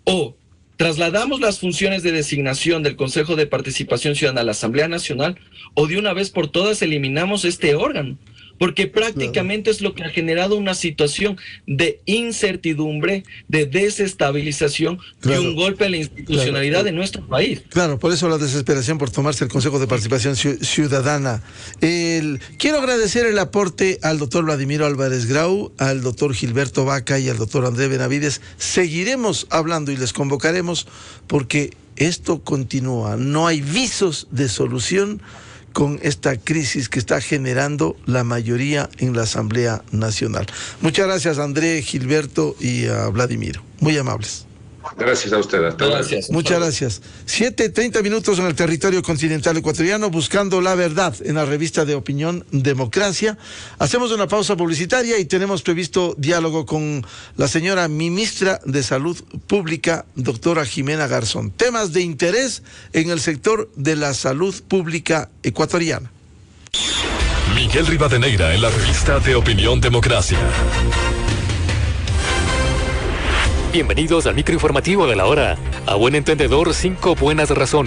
O trasladamos las funciones de designación del Consejo de Participación Ciudadana a la Asamblea Nacional, o de una vez por todas eliminamos este órgano, porque prácticamente es lo que ha generado una situación de incertidumbre, de desestabilización y un golpe a la institucionalidad de nuestro país. Claro, por eso la desesperación por tomarse el Consejo de Participación Ciudadana. Quiero agradecer el aporte al doctor Vladimiro Álvarez Grau, al doctor Gilberto Vaca y al doctor André Benavides. Seguiremos hablando y les convocaremos porque esto continúa. No hay visos de solución con esta crisis que está generando la mayoría en la Asamblea Nacional. Muchas gracias, André, Gilberto y a Vladimiro. Muy amables. Gracias a usted. Hasta gracias. Muchas gracias. 7:30 en el territorio continental ecuatoriano, buscando la verdad en la revista de Opinión Democracia. Hacemos una pausa publicitaria y tenemos previsto diálogo con la señora ministra de Salud Pública, doctora Jimena Garzón. Temas de interés en el sector de la salud pública ecuatoriana. Miguel Rivadeneira en la revista de Opinión Democracia. Bienvenidos al microinformativo de la hora. A buen entendedor, 5 buenas razones.